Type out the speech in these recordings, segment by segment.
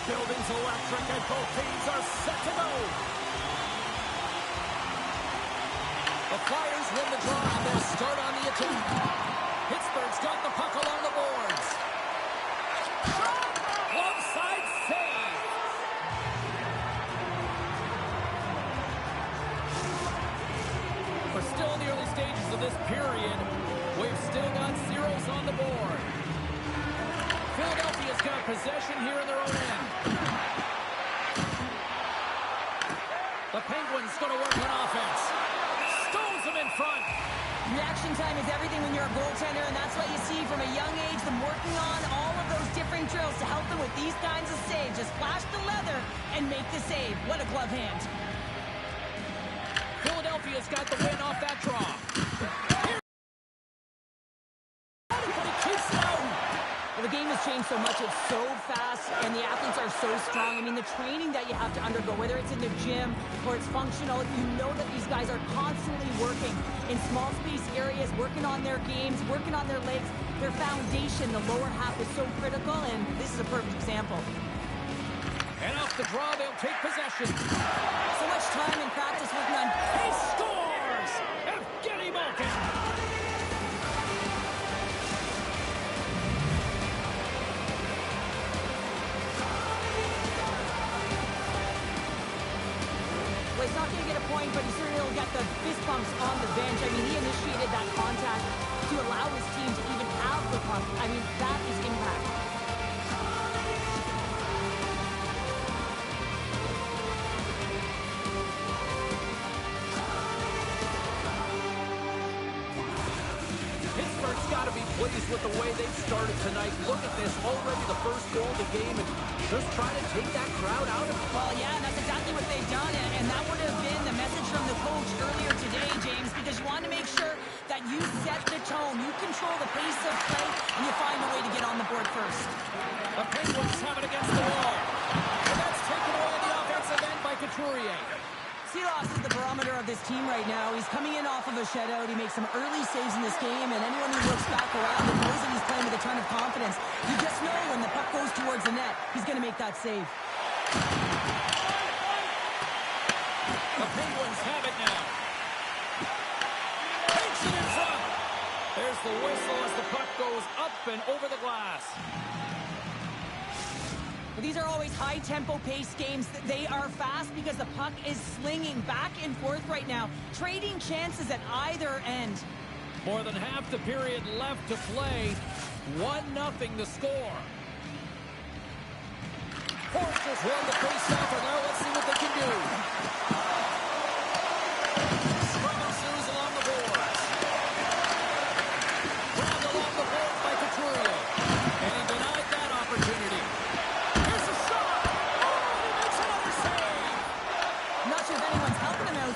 building's electric and both teams are set to go. The Flyers win the draw and they'll start on the attack. Pittsburgh's got the puck along the boards. Onside save. We're still in the early stages of this period. We've still got zeros on the board. Philadelphia's got possession here in their own end. The Penguins going to work on offense. Stones them in front. Reaction time is everything when you're a goaltender, and that's what you see from a young age, them working on all of those different drills to help them with these kinds of saves. Just flash the leather and make the save. What a glove hand. Philadelphia's got the win off that draw. Well, the game has changed so much. It's so fast, and the athletes are so strong. I mean, the training that you have to undergo, whether it's in the gym or it's functional, you know that these guys are constantly working in small space areas, working on their games, working on their legs. Their foundation, the lower half, is so critical, and this is a perfect example. And off the draw, they'll take possession. So much time in practice working on... He scores! Evgeny Malkin! Well, he's not going to get a point, but he certainly will get the fist bumps on the bench. I mean, he initiated that contact to allow his team to even have the puck. I mean, that is impact. Pleased with the way they've started tonight. Look at this, already the first goal of the game, and just trying to take that crowd out of it. Well, yeah, and that's exactly what they've done, and that would have been the message from the coach earlier today, James, because you want to make sure that you set the tone, you control the pace of play, and you find a way to get on the board first. The Penguins have it against the wall, and that's taken away in the offensive end by Couturier. Silas is the barometer of this team right now. He's coming in off of a shutout. He makes some early saves in this game, and anyone who looks back around and knows that he's playing with a ton of confidence, you just know when the puck goes towards the net, he's going to make that save. The Penguins have it now. Takes it in front. There's the whistle as the puck goes up and over the glass. These are always high-tempo pace games. They are fast because the puck is slinging back and forth right now, trading chances at either end. More than half the period left to play. 1-0 the score. Forsters won the face-off, and now let's see what they can do. Scrum ensues along the boards. Drawn along the boards by Couturier. And he denied that opportunity.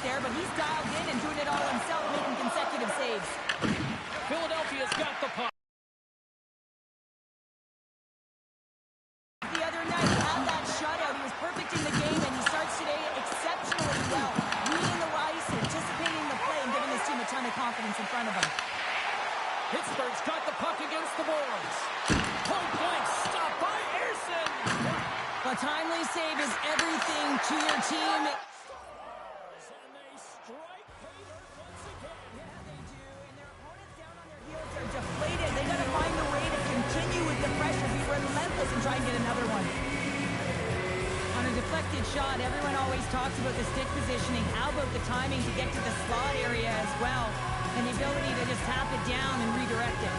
There, but he's dialed in and doing it all himself, making consecutive saves. Philadelphia's got the puck. The other night, he had that shutout. He was perfect in the game, and he starts today exceptionally well. Reading the ice, anticipating the play, and giving his team a ton of confidence in front of him. Pittsburgh's got the puck against the boards. Point blank stop by Ersson. A timely save is everything to your team. And try and get another one. On a deflected shot, everyone always talks about the stick positioning. How about the timing to get to the slot area as well, and the ability to just tap it down and redirect it.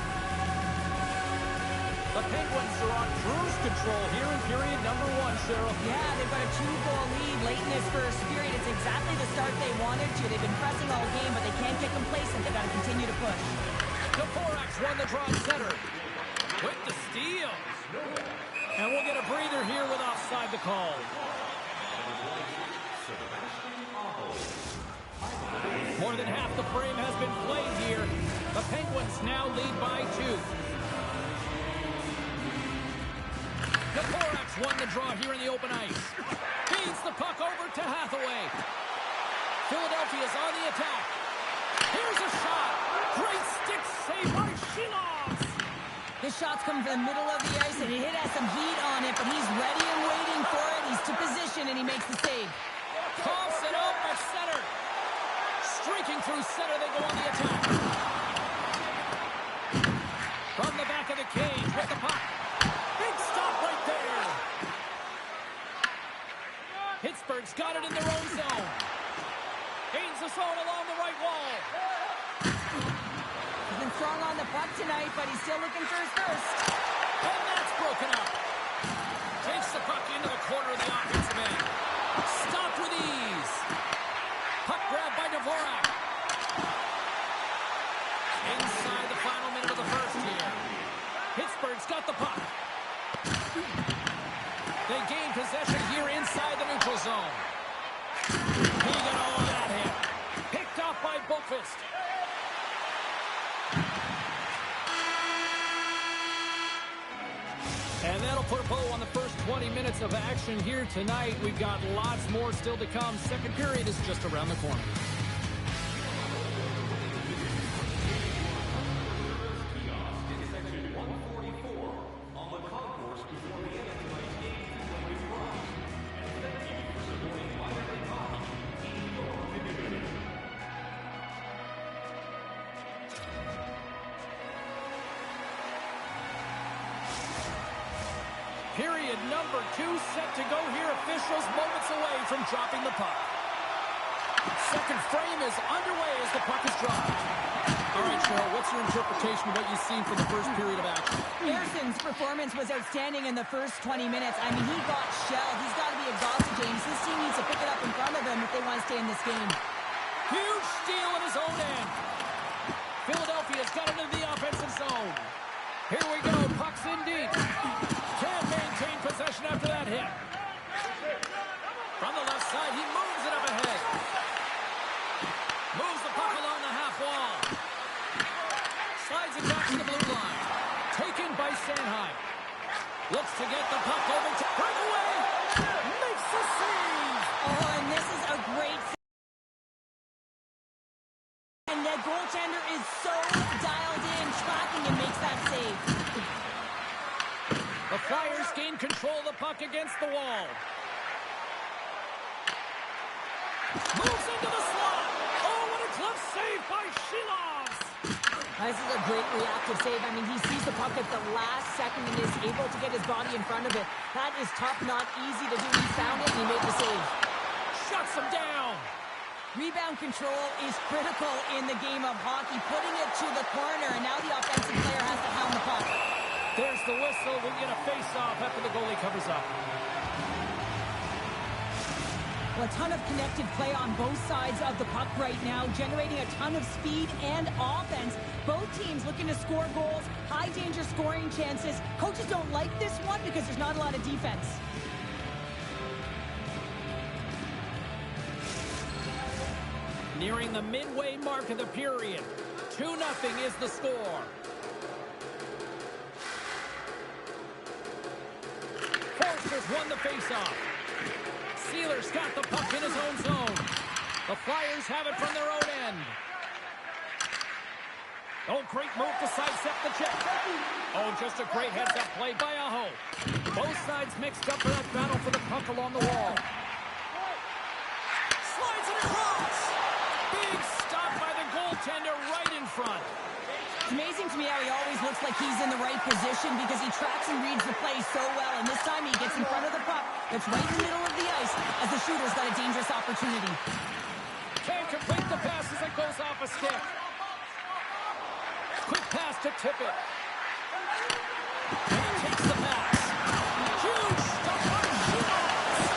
The Penguins are on cruise control here in period number 1, Cheryl. Yeah, they've got a 2-goal lead late in this first period. It's exactly the start they wanted to. They've been pressing all game, but they can't get complacent. They've got to continue to push. The Forax won the draw center. With the steal. And we'll get a breather here with offside the call. More than half the frame has been played here. The Penguins now lead by 2. The Forax won the draw here in the open ice. Feeds the puck over to Hathaway. Philadelphia's on the attack. Here's a shot. Great stick save by Shilovs. This shot's coming from the middle of the ice, and he has some heat on it, but he's ready and waiting for it. He's to position, and he makes the save. Coughs it up at center. Streaking through center, they go on the attack. From the back of the cage with the puck. Big stop right there. Pittsburgh's got it in their own zone. Gains the zone along the right wall. He's been strong on the puck tonight, but he's still looking for his first. And that's broken up. Takes the puck into the corner of the offensive end. Stopped with ease. Puck grab by Dvorak. Inside the final minute of the first here. Pittsburgh's got the puck. They gain possession here inside the neutral zone. He got all of that hit. Picked off by Boqvist. And that'll put a bow on the first 20 minutes of action here tonight. We've got lots more still to come. Second period is just around the corner. Period number 2 set to go here. Officials moments away from dropping the puck. Second frame is underway as the puck is dropped. All right, Cheryl, what's your interpretation of what you've seen from the first period of action? Pearson's performance was outstanding in the first 20 minutes. I mean, he got shelled. He's got to be exhausted, James. This team needs to pick it up in front of him if they want to stay in this game. Huge steal in his own end. Philadelphia's got into the offensive zone. Here we go. Puck's in deep. Can't maintain possession after that hit. From the left side, he moves it up ahead. Moves the puck along the half wall. Slides it back to the blue line. Taken by Sanheim. Looks to get the puck over to breakaway. Makes the save. Oh, and this is a great save. And the goaltender is so dialed in, tracking and makes that save. The Flyers gain control of the puck against the wall. Moves into the slot. Oh, what a glove save by Shilovs. This is a great reactive save. I mean, he sees the puck at the last second and is able to get his body in front of it. That is tough, not easy to do. He found it and he made the save. Shuts him down. Rebound control is critical in the game of hockey. Putting it to the corner, and now the offensive player has to hound the puck. There's the whistle. We'll get a face-off after the goalie covers up. Well, a ton of connected play on both sides of the puck right now, generating a ton of speed and offense. Both teams looking to score goals, high-danger scoring chances. Coaches don't like this one because there's not a lot of defense. Nearing the midway mark of the period. 2-0 is the score. Forster's won the faceoff. Sealer's got the puck in his own zone. The Flyers have it from their own end. Oh, great move to sidestep the check. Oh, just a great heads-up play by Aho. Both sides mixed up for that battle for the puck along the wall. Slides it across. Big stop by the goaltender right in front. It's amazing to me how he always looks like he's in the right position because he tracks and reads the play so well. And this time he gets in front of the puck that's right in the middle of the ice as the shooter's got a dangerous opportunity. Can't complete the pass as it goes off a stick. Quick pass to Tippett. And he takes the pass. Huge stop by Shilovs.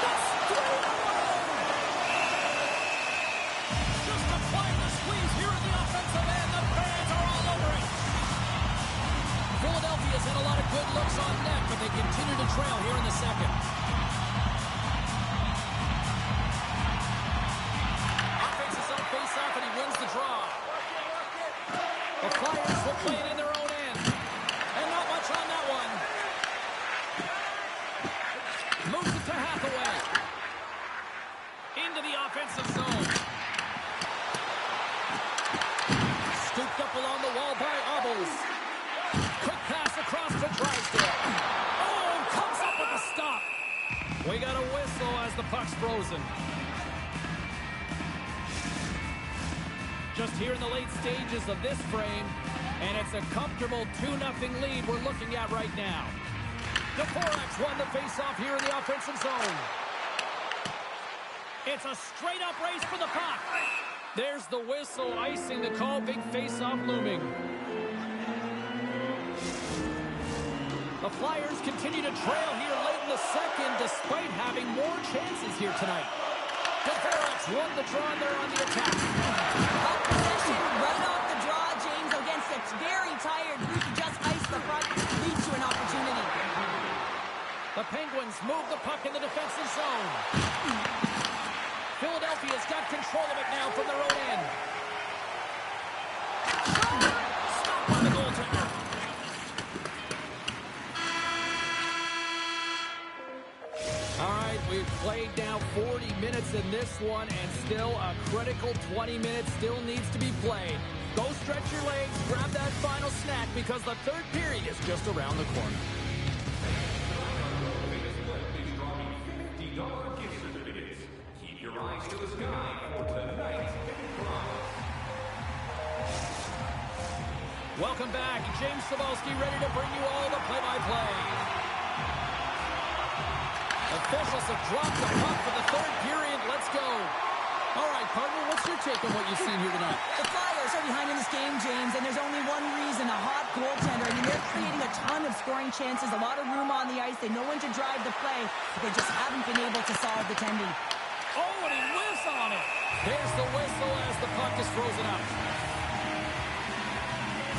That's 3-1. Just applying the squeeze here in the offensive end. The fans are all over it. Philadelphia's had a lot of good looks on net, but they continue to trail here in the second. Offense is on face-off, and he wins the draw. The Flyers will play it in their own end. And not much on that one. Moves it to Hathaway. Into the offensive zone. Scooped up along the wall by Obels. Quick the puck's frozen. Just here in the late stages of this frame, and it's a comfortable 2-0 lead we're looking at right now. Dvorak won the faceoff here in the offensive zone. It's a straight-up race for the puck. There's the whistle, icing the call, big faceoff looming. The Flyers continue to trail here late in the second, despite having more chances here tonight. Dvorak won the draw, and they're on the attack. Puck possession right off the draw, James, against a very tired group who just iced the puck, leads to an opportunity. The Penguins move the puck in the defensive zone. Philadelphia's got control of it now from their own end. Stopped by the goaltender. All right, we've played now 40 minutes in this one, and still a critical 20 minutes still needs to be played. Go stretch your legs, grab that final snack, because the third period is just around the corner. Rise to the sky for tonight's prize. Welcome back. James Cybulski ready to bring you all the play-by-play. Officials have dropped the puck for the third period. Let's go. All right, partner, what's your take on what you've seen here tonight? The Flyers are behind in this game, James, and there's only one reason, a hot goaltender. I mean, they're creating a ton of scoring chances, a lot of room on the ice. They know when to drive the play, but they just haven't been able to solve the tendy. Oh, and he whiffs on it. There's the whistle as the puck is frozen up.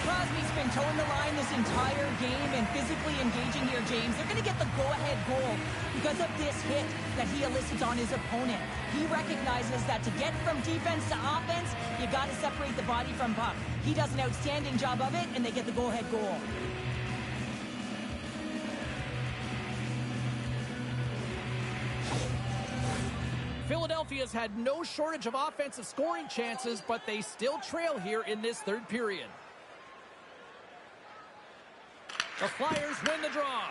Crosby's been towing the line this entire game and physically engaging here, James. They're going to get the go-ahead goal because of this hit that he elicits on his opponent. He recognizes that to get from defense to offense, you got to separate the body from puck. He does an outstanding job of it, and they get the go-ahead goal. Philadelphia's had no shortage of offensive scoring chances, but they still trail here in this third period. The Flyers win the draw.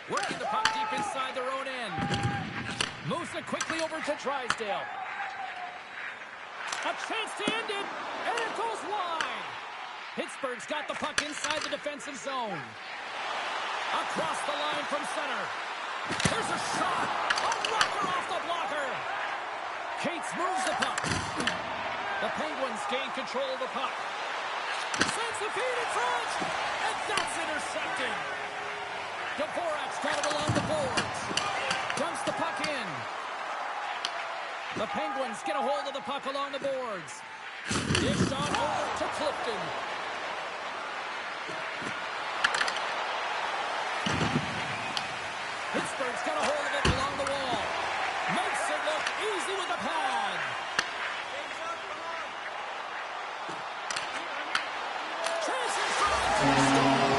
Working the puck deep inside their own end. Moves it quickly over to Drysdale. A chance to end it, and it goes wide. Pittsburgh's got the puck inside the defensive zone. Across the line from center. There's a shot. A rocker off the blocker. Cates moves the puck. The Penguins gain control of the puck. Sends the feed in front. And that's intercepted. Dvorak's got it along the boards. Dumps the puck in. The Penguins get a hold of the puck along the boards. Dished on over to Clifton. Pittsburgh's got a hold of it along the wall. Makes it look easy with the pad. Chances for a touchdown.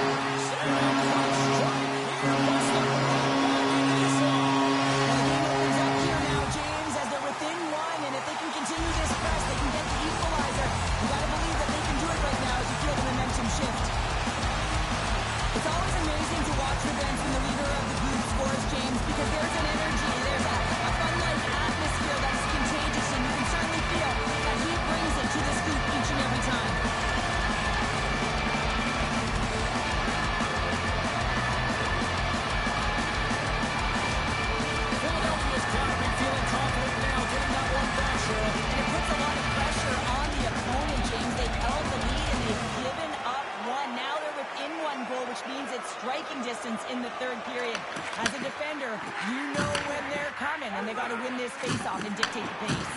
Striking distance in the third period. As a defender, you know when they're coming, and they got to win this face-off and dictate the pace.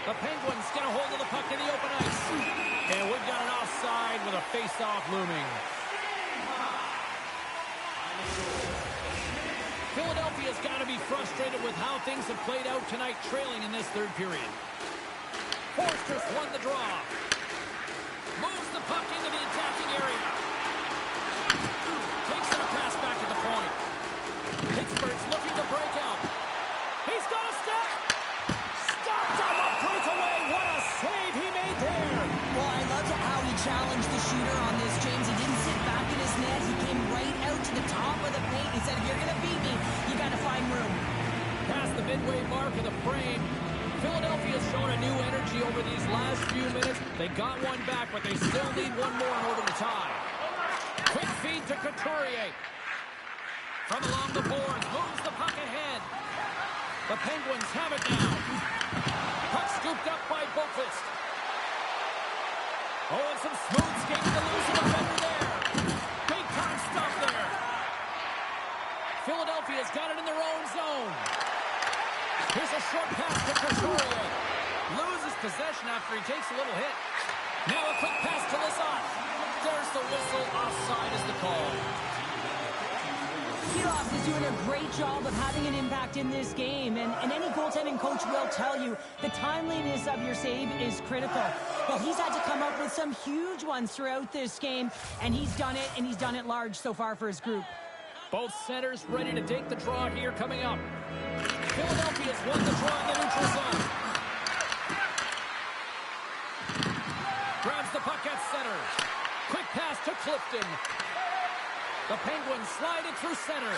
The Penguins get a hold of the puck in the open ice. And we've got an offside with a face-off looming. Philadelphia's got to be frustrated with how things have played out tonight, trailing in this third period. Forster's won the draw. Moves the puck into the attacking area. Takes that pass back at the point. Pittsburgh's looking to break out. He's got a step. Stopped on the breakaway. What a save he made there. Well, I loved how he challenged the shooter on this, James. He didn't sit back in his net. He came right out to the top of the paint. He said, if you're going to beat me, you got to find room. Past the midway mark of the frame. Philadelphia's shown a new energy over these last few minutes. They got one back, but they still need one more in order to tie. Quick feed to Couturier. From along the boards, moves the puck ahead. The Penguins have it now. Puck scooped up by Boqvist. Oh, and some smooth skating to lose the defender there. Big time stuff there. Philadelphia's got it in their own zone. Here's a short pass to Couturier. Loses possession after he takes a little hit. Now a quick pass to Lizotte. There's the whistle. Offside is the call. Kilovs is doing a great job of having an impact in this game, and any goaltending coach will tell you the timeliness of your save is critical. Well, he's had to come up with some huge ones throughout this game, and he's done it, and he's done it large so far for his group. Both centers ready to take the draw here coming up. Philadelphia's won the draw in the neutral zone. Grabs the puck at center. Quick pass to Clifton. The Penguins slide it through center.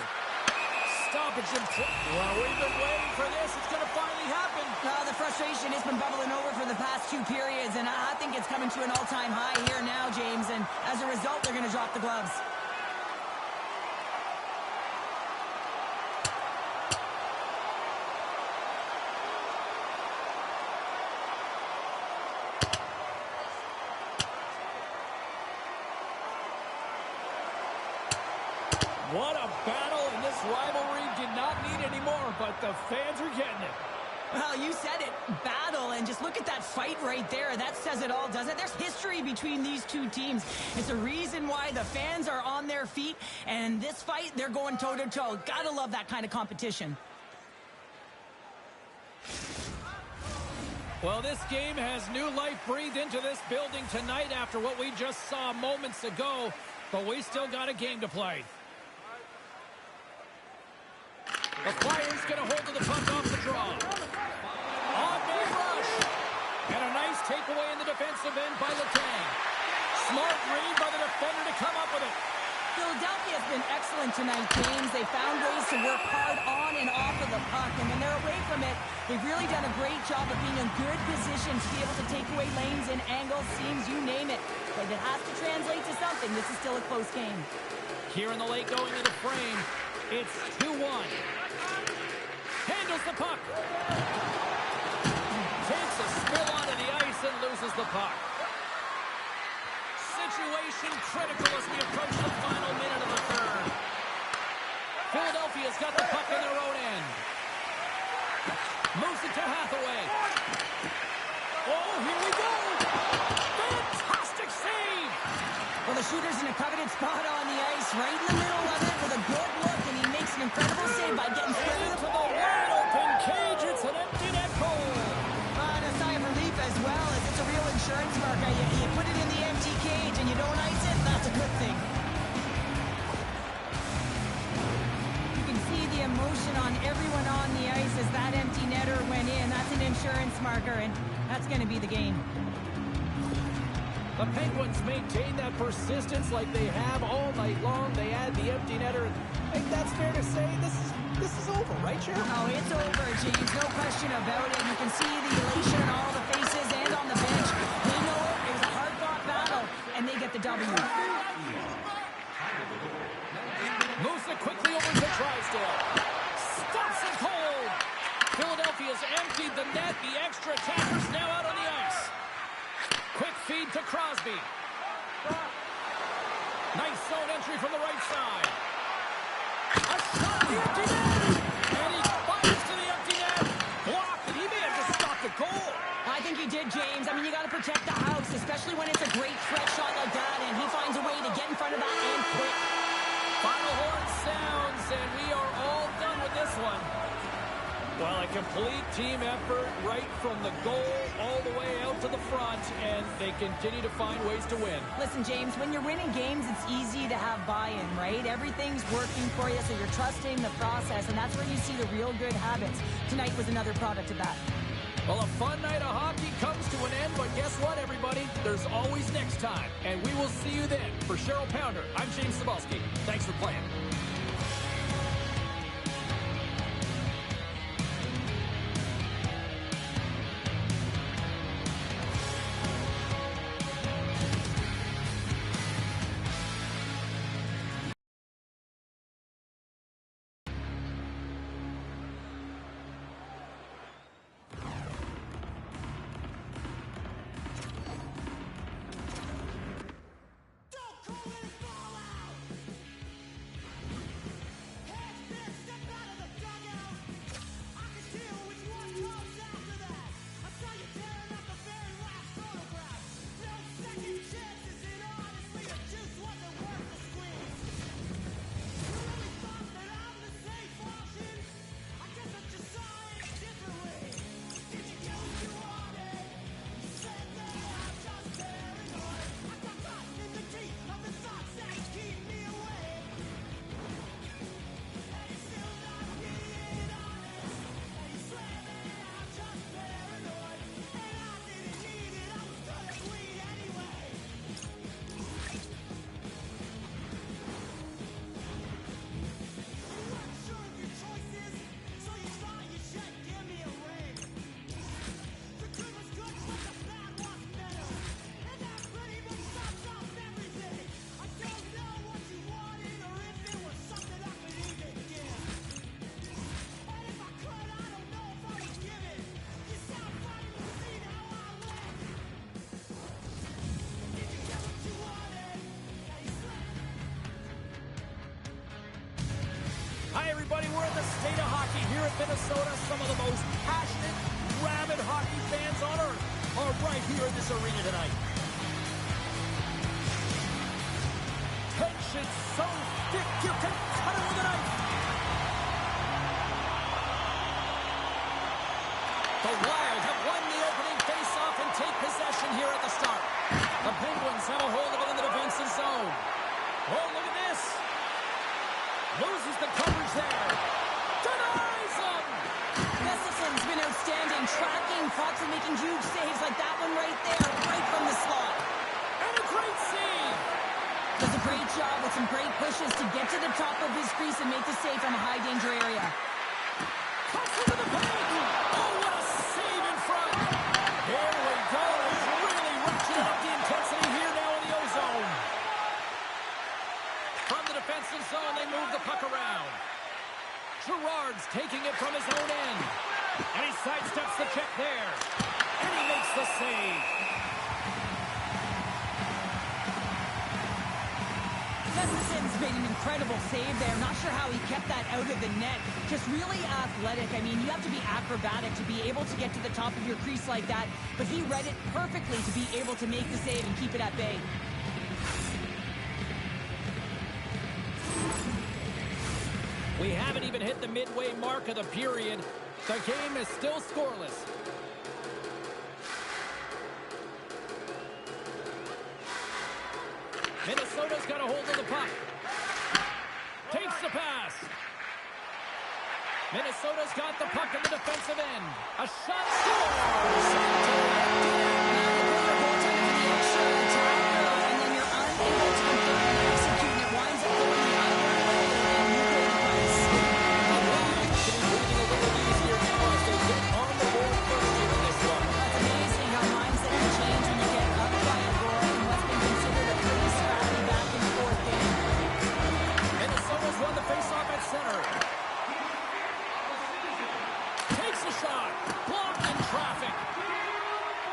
Stoppage in well, we've been waiting for this. It's going to finally happen. The frustration has been bubbling over for the past 2 periods, and I think it's coming to an all-time high here now, James, and as a result, they're going to drop the gloves. What a battle, and this rivalry did not need any more, but the fans are getting it. Well, you said it, battle, and just look at that fight right there. That says it all, doesn't it? There's history between these two teams. It's a reason why the fans are on their feet, and this fight, they're going toe-to-toe. Gotta love that kind of competition. Well, this game has new life breathed into this building tonight after what we just saw moments ago, but we still got a game to play. The Flyers going to hold to the puck off the draw. On-man rush. And a nice takeaway in the defensive end by Letang. Smart read by the defender to come up with it. Philadelphia has been excellent tonight, James. They found ways to work hard on and off of the puck. And when they're away from it, they've really done a great job of being in good position to be able to take away lanes and angles, seams, you name it. But if it has to translate to something, this is still a close game. Here in the late going to the frame, it's 2-1. Handles the puck. Takes a spill onto the ice and loses the puck. Situation critical as we approach the final minute of the third. Philadelphia's got the puck in their own end. Moves it to Hathaway. Oh, here we go. Fantastic save. Well, the shooter's in a coveted spot on the ice, right in the middle of it with a good look, and he makes an incredible save by getting straight into the wide open cage. It's an empty net goal. And a sigh of relief as well, as it's a real insurance marker. You put it in the empty cage and you don't ice it, that's a good thing. You can see the emotion on everyone on the ice as that empty netter went in. That's an insurance marker, and that's going to be the game. The Penguins maintain that persistence like they have all night long. They add the empty netter. I think that's fair to say. This is over, right, Sharon? Oh, it's over, James. No question about it. You can see the elation on all the faces and on the bench. They know it was a hard-fought battle, and they get the W. Moves it quickly over to Drysdale. Stops it cold. Philadelphia's emptied the net. The extra attackers now out on the ice. Quick feed to Crosby. Nice zone entry from the right side. A shot, the empty net! And he fires to the empty net. Blocked, and he may have just stopped a goal. I think he did, James. I mean, you got to protect the house, especially when it's a great threat shot like that, and he finds a way to get in front of that and quick. Final horn sounds, and we are all done with this one. Well, a complete team effort right from the goal all the way out to the front, and they continue to find ways to win. Listen, James, when you're winning games, it's easy to have buy-in, right? Everything's working for you, so you're trusting the process, and that's where you see the real good habits. Tonight was another product of that. Well, a fun night of hockey comes to an end, but guess what, everybody? There's always next time, and we will see you then. For Cheryl Pounder, I'm James Cebulski. Thanks for playing. Hi, everybody. We're in the state of hockey here at Minnesota. Some of the most passionate, rabid hockey fans on earth are right here in this arena tonight. Tension so thick you can cut it with a knife. The Wild have won the opening face-off and take possession here at the start. The Penguins have a hold of it in the defensive zone. Oh, look at this. Loses the coverage there. Denies him! Gustafson's been outstanding, tracking pucks and making huge saves like that one right there, right from the slot. And a great save! Does a great job with some great pushes to get to the top of his crease and make the save from a high-danger area. Cuts into the paint! Oh, what a save in front! Here we go. He's really ratcheting up the intensity here now in the O-zone. From the defensive zone, they move the puck around. Girard's taking it from his own end. And he sidesteps the check there. And he makes the save. Gustafson's made an incredible save there. Not sure how he kept that out of the net. Just really athletic. I mean, you have to be acrobatic to be able to get to the top of your crease like that. But he read it perfectly to be able to make the save and keep it at bay. We haven't even hit the midway mark of the period. The game is still scoreless. Minnesota's got a hold of the puck. Takes the pass. Minnesota's got the puck in the defensive end. A shot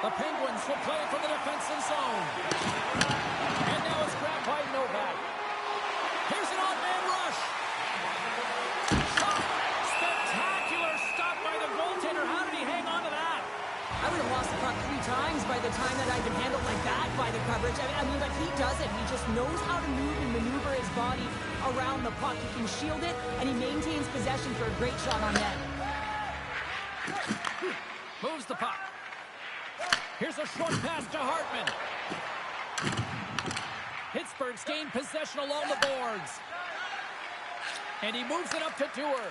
the Penguins will play it from the defensive zone. And now it's grabbed by Novak. Here's an odd-man rush. Shot. Spectacular stop by the goaltender. How did he hang on to that? I would have lost the puck 3 times by the time that I've been handled like that by the coverage. I mean, but he does it. He just knows how to move and maneuver his body around the puck. He can shield it, and he maintains possession for a great shot on net. Moves the puck. Here's a short pass to Hartman. Pittsburgh's gained possession along the boards. And he moves it up to Dewar.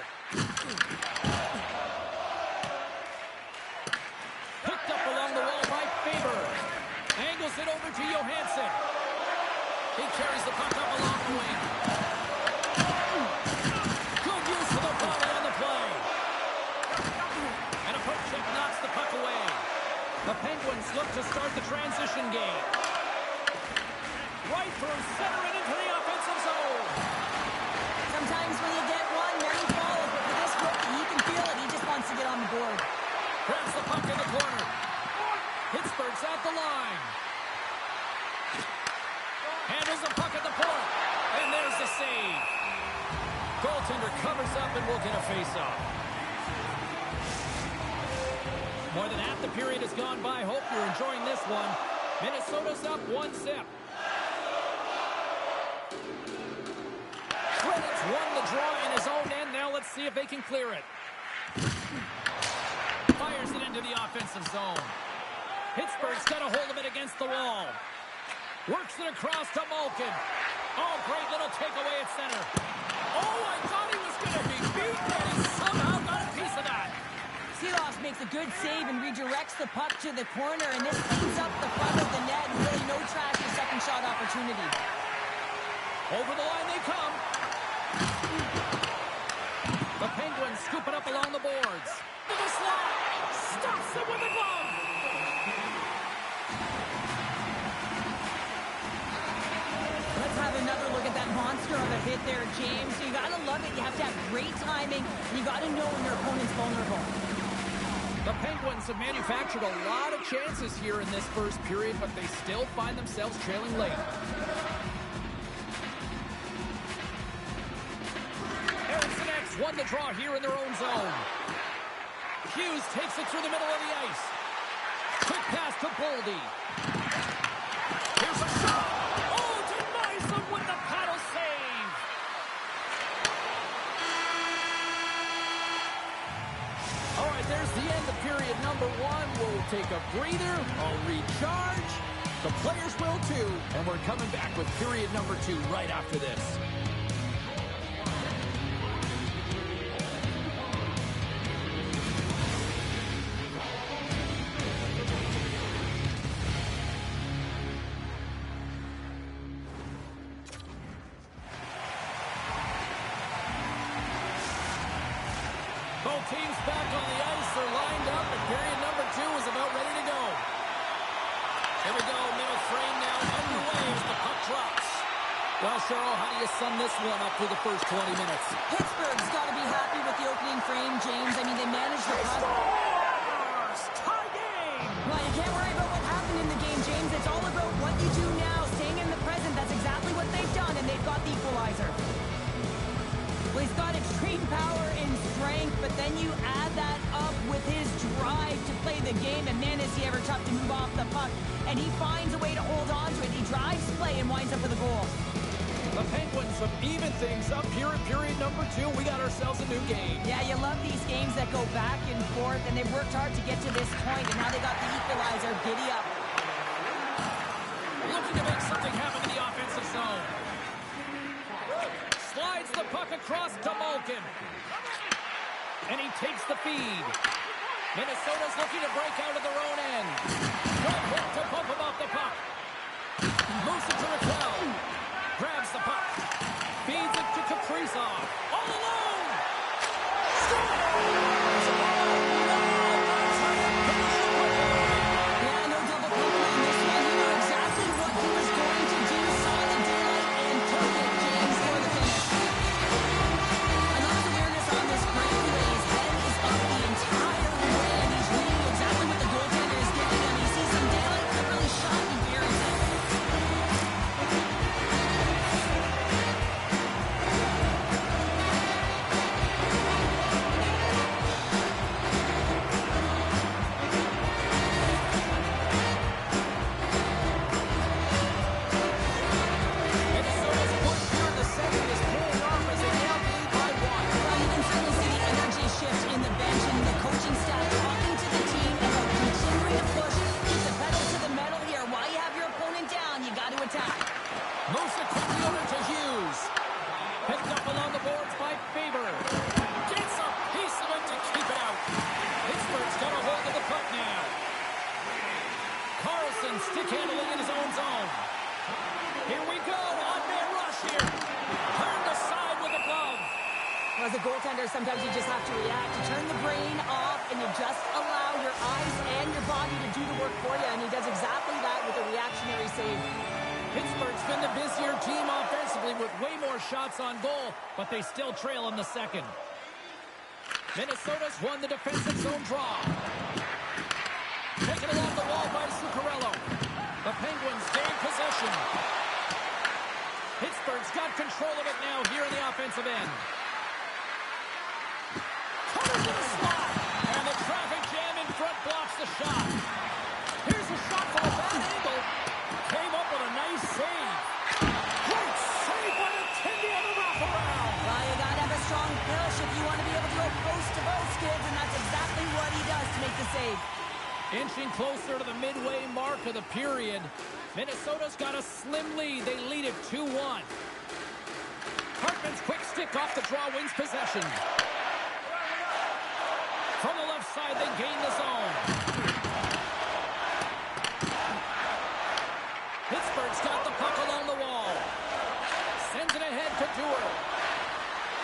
it over to Johansson. He carries the puck up along the wing. Good use of the body on the play. And a poke check knocks the puck away. The Penguins look to start the transition game. Right through center and into the offensive zone. Sometimes when you get one, many falls, but for this rookie, he can feel it. He just wants to get on the board. Grabs the puck in the corner. Pittsburgh's at the line. Handles the puck at the point. And there's the save. Goaltender covers up and will get a face-off. More than half the period has gone by. Hope you're enjoying this one. Minnesota's up 1-0. Shreddick's won the draw in his own end. Now let's see if they can clear it. Fires it into the offensive zone. Pittsburgh's got a hold of it against the wall. Works it across to Malkin. Oh, great little takeaway at center. Oh, I thought he was going to be beat, and he somehow got a piece of that. Seeloff makes a good save and redirects the puck to the corner, and this cleans up the front of the net, and really no trash for second shot opportunity. Over the line they come. The Penguins scoop it up along the boards. To the slot. Stops it with a glove. Let's have another look at that monster of a hit there, James. You gotta love it. You have to have great timing, and you gotta know when your opponent's vulnerable. The Penguins have manufactured a lot of chances here in this first period, but they still find themselves trailing late. Eriksson X won the draw here in their own zone. Hughes takes it through the middle of the ice. Quick pass to Boldy. Here's a shot. Oh, denies him with the paddle save. All right, there's the end of period number one. We'll take a breather. I'll recharge. The players will too. And we're coming back with period number two right after this. Both teams back on the ice. They're lined up, and period number two is about ready to go. Here we go. Middle frame now underway as the puck drops. Well, Cheryl, how do you sum this one up through the first 20 minutes? Pittsburgh's got to be happy with the opening frame, James. I mean, they managed the puck. Tie game! Well, you can't worry about what happened in the game, James. It's all about what you do now, staying in the present. That's exactly what they've done, and they've got the equalizer. Well, he's got extreme power and strength, but then you add that up with his drive to play the game, and man, is he ever tough to move off the puck. And he finds a way to hold on to it. He drives play and winds up with a goal. The Penguins have evened things up here in period number two. We got ourselves a new game. Yeah, you love these games that go back and forth, and they've worked hard to get to this point, and now they got the equalizer. Giddy up. Looking to make something happen in the offensive zone. Slides the puck across to Malkin. And he takes the feed. Minnesota's looking to break out of their own end. Good hook to bump him off the puck. Moves it to Raquel. Grabs the puck. Feeds it to Kaprizov. All alone! Yeah, no double pump on this one. He knew exactly what he was going to do, saw the daylight, and took it, James, for the finish. I love his awareness on this breakaway. His head is up the entire way, and he's reading exactly what the goaltender is giving him. He sees some daylight, but really shot and buries it. Minnesota's push here in the second is paying off as they now lead by one. Well, you can certainly see the energy shift in the bench and the coaching staff talking to the team about continuing to push, keep the pedal to the metal here. While you have your opponent down, you got to attack. Moves it quickly over to Hughes. Picked up along the boards by Faber. Gets a piece of it to keep it out. Pittsburgh's got a hold of the puck now. Carlson Stick handling in his own zone. Here we go. On-man rush here. Turned aside with a glove. Well, as a goaltender, sometimes you just have to react. You turn the brain off, and you just allow your eyes and your body to do the work for you, and he does exactly that with a reactionary save. Pittsburgh's been the busier team offensively with way more shots on goal, but they still trail in the second. Minnesota's won the defensive zone draw. Taken along the wall by Zuccarello. The Penguins gain possession. Pittsburgh's got control of it now here in the offensive end. Cutter to the slot. And the traffic jam in front blocks the shot. Here's a shot from a bad angle. Came up with a nice save. Great save by the Tindy on the wraparound. Well, you got to have a strong push if you want to be able to go post-to-post, kids, and that's exactly what he does to make the save. Inching closer to the midway mark of the period. Minnesota's got a slim lead. They lead it 2-1. Hartman's quick stick off the draw wins possession. From the left side, they gain the zone. Pittsburgh's got the puck along the wall. Sends it ahead to Dewar.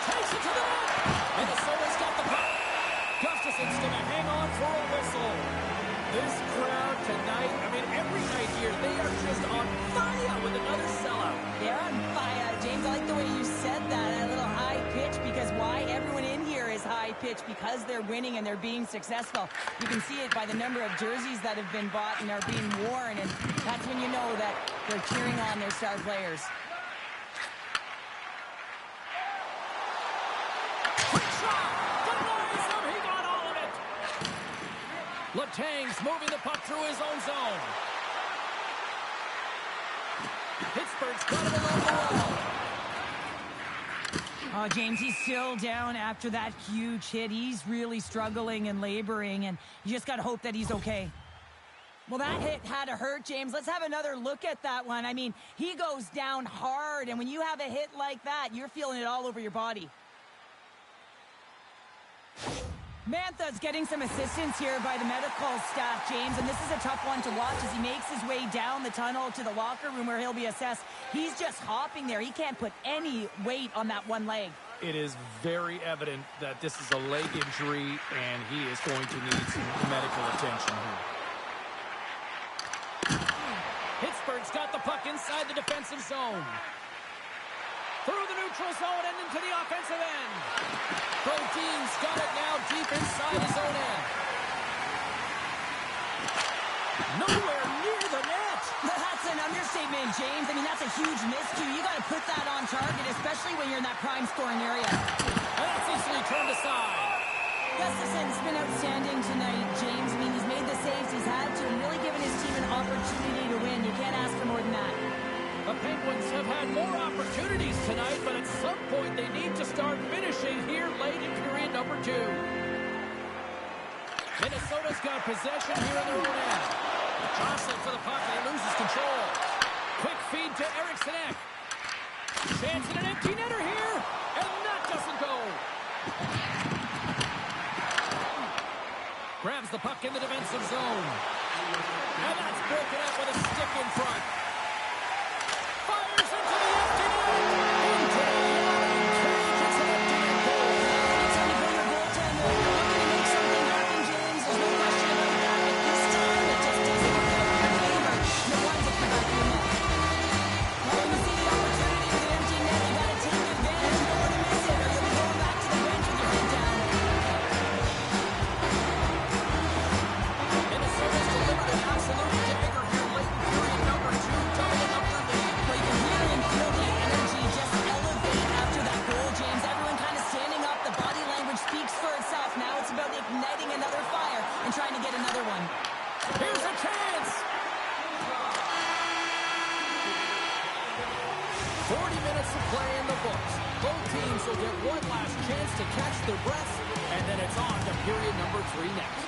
Takes it to the net. Minnesota's got the puck. Gustafson's going to hang on for a whistle. This crowd tonight, I mean, every night here, they are just on fire with another sellout. They're on fire. James, I like the way you said that, a little high pitch, because why? Everyone in here is high pitch because they're winning and they're being successful. You can see it by the number of jerseys that have been bought and are being worn, and that's when you know that they're cheering on their star players. Quick shot! Denies him! He got all of it! Letang's moving the puck through his own zone. Pittsburgh's got it along the wall. Oh, James, he's still down after that huge hit. He's really struggling and laboring, and you just got to hope that he's okay. Well, that hit had to hurt, James. Let's have another look at that one. I mean, he goes down hard, and when you have a hit like that, you're feeling it all over your body. Mantha's getting some assistance here by the medical staff, James, and this is a tough one to watch as he makes his way down the tunnel to the locker room where he'll be assessed. He's just hopping there. He can't put any weight on that one leg. It is very evident that this is a leg injury, and he is going to need some medical attention here. Pittsburgh's got the puck inside the defensive zone. Through the neutral zone and into the offensive end. Brodin's got it now deep inside his own end. Nowhere near the net. That's an understatement, James. I mean, that's a huge miscue. You got to put that on target, especially when you're in that prime scoring area. And that's easily turned aside. Gustafson's been outstanding tonight, James. I mean, he's made the saves he's had to and really given his team an opportunity to win. You can't ask for more than that. The Penguins have had more opportunities tonight, but at some point they need to start finishing here late in period number 2. Minnesota's got possession here in their own end. Jostling for the puck, and he loses control. Quick feed to Eriksson Ek. Chance at an empty netter here, and that doesn't go. Grabs the puck in the defensive zone. And that's broken up with a stick in front. Fires into the empty net. Into the yard. It's an empty net goal. Anytime you play your goaltender, you're looking to make something happen, James. There's no question about that. But this time, it just doesn't work out in your favor. And it winds up in the back of your net. Well, when you see the opportunity with an empty net, you got to take advantage. You don't want to miss it, or you'll be going back to the bench with your head down. Minnesota's delivered an absolute dagger here late in period number 2, doubling up their lead. Well, you can hear and feel the energy just elevate after that goal, James. Everyone kind of standing up. The body language speaks for itself. Now it's about igniting another fire and trying to get another one. Here's a chance. 40 minutes of play in the books. Both teams will get one last chance to catch their breaths, and then it's on to period number 3 next.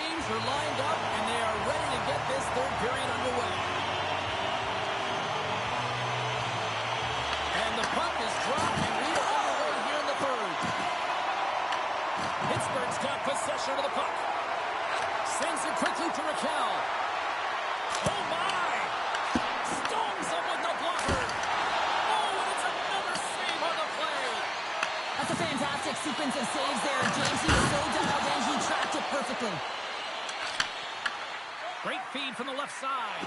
teams are lined up, and they are ready to get this third period underway. And the puck is dropped, and we are underway here in the third. Pittsburgh's got possession of the puck. Sends it quickly to Raquel. Oh, my! Stones up with the blocker. Oh, and it's another save on the play. That's a fantastic sequence of saves there. James, he was so dialed in, he tracked it perfectly. Great feed from the left side.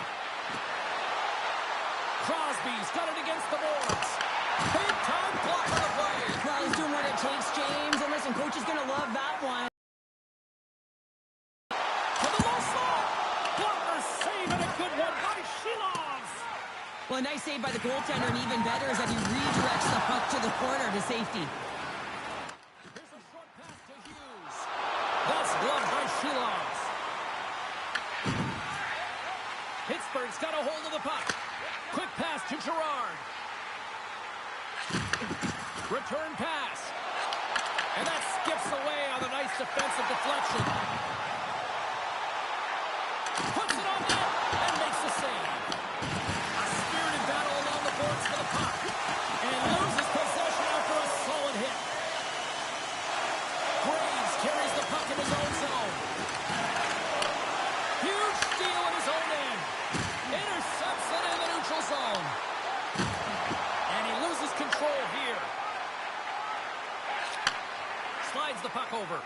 Crosby's got it against the boards. Big time block on the play. Well, he's doing what it takes, James. And listen, coach is going to love that one. To the low slot. Blocker save and a good one by Shilov. Well, a nice save by the goaltender, and even better is that he redirects the puck to the corner to safety. Here's a short pass to Hughes. That's gloved by Shilov. Pittsburgh's got a hold of the puck. Quick pass to Gerard. Return pass. And that skips away on a nice defensive deflection. Puts it on net and makes the save. A spirited battle along the boards for the puck. And loses possession after a solid hit. Graves carries the puck in his own zone. Huge steal in his own end. Intercepts it in the neutral zone. And he loses control here. Slides the puck over.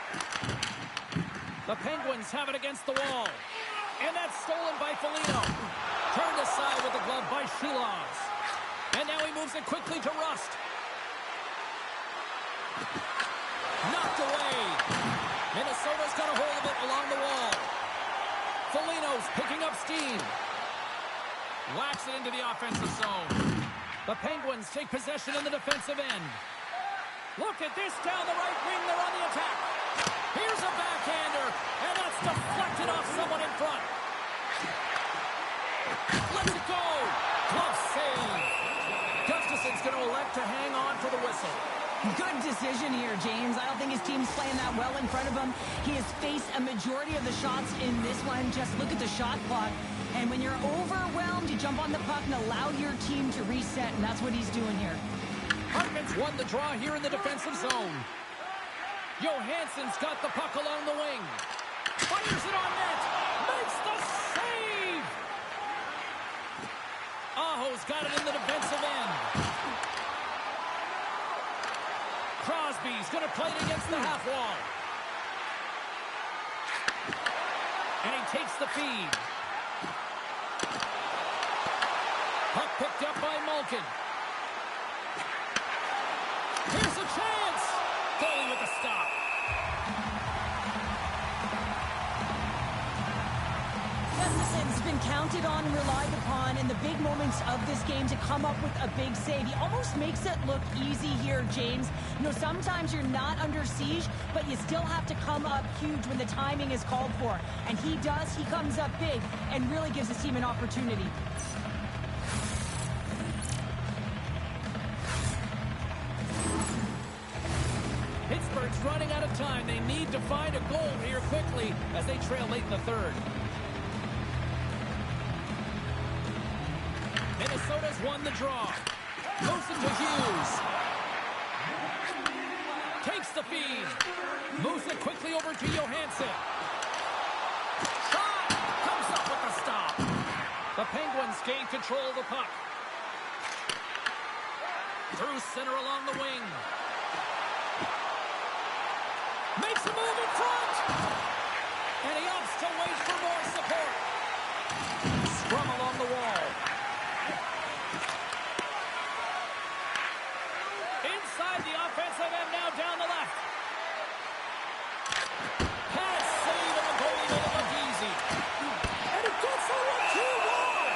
The Penguins have it against the wall. And that's stolen by Foligno. Turned aside with the glove by Shilovs. And now he moves it quickly to Rust. Knocked away. Minnesota's got a hold of it along the wall. Foligno's picking up steam. Whacks it into the offensive zone. The Penguins take possession in the defensive end. Look at this down the right wing. They're on the attack. Here's a backhander, and that's deflected off someone in front. Let's it go. Glove save. Gustafson's going to elect to hang on for the whistle. Good decision here, James. I don't think his team's playing that well in front of him. He has faced a majority of the shots in this one. Just look at the shot clock. And when you're overwhelmed, you jump on the puck and allow your team to reset, and that's what he's doing here. Hartman's won the draw here in the defensive zone. Johansson's got the puck along the wing. Fires it on net. Makes the save. Aho's got it in the defensive end. Crosby's going to play it against the half wall. And he takes the feed. Puck picked up by Malkin. Here's a chance. Goalie with a stop. Gustafson's been counted on and relied upon in the big moments of this game to come up with a big save. He almost makes it look easy here, James. You know, sometimes you're not under siege, but you still have to come up huge when the timing is called for. And he does. He comes up big and really gives his team an opportunity. Pittsburgh's running out of time. They need to find a goal here quickly as they trail late in the third. Minnesota's won the draw. Moves it to Hughes. Takes the feed. Moves it quickly over to Johansson. Shot! Comes up with the stop. The Penguins gain control of the puck. Through center along the wing. Makes a move in front. And he opts to wait for more support. Scrum along the wall. Inside the offensive end, now down the left. Pass save, and the goalie made it look easy. And he gets a 1-2 wall.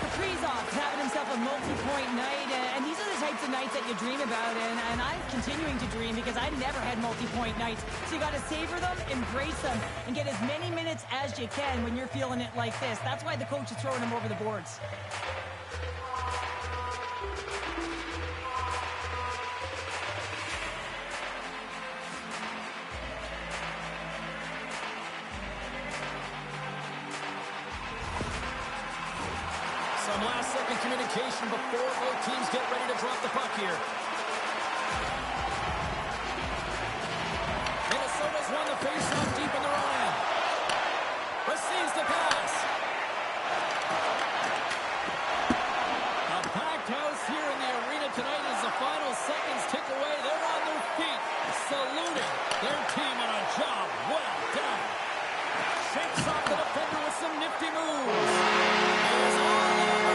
Kaprizov's having himself a multi-point night, and these are the types of nights that you dream about, and I'm continuing to dream because I never had multi-point nights. So you got to savor them, embrace them, and get as many minutes as you can when you're feeling it like this. That's why the coach is throwing them over the boards. last-second communication before both teams get ready to drop the puck here. Minnesota's won the face-off deep in their own end. Receives the pass. A packed house here in the arena tonight as the final seconds tick away. They're on their feet, saluting their team on a job well done. Shakes off the defender with some nifty moves. Is all over.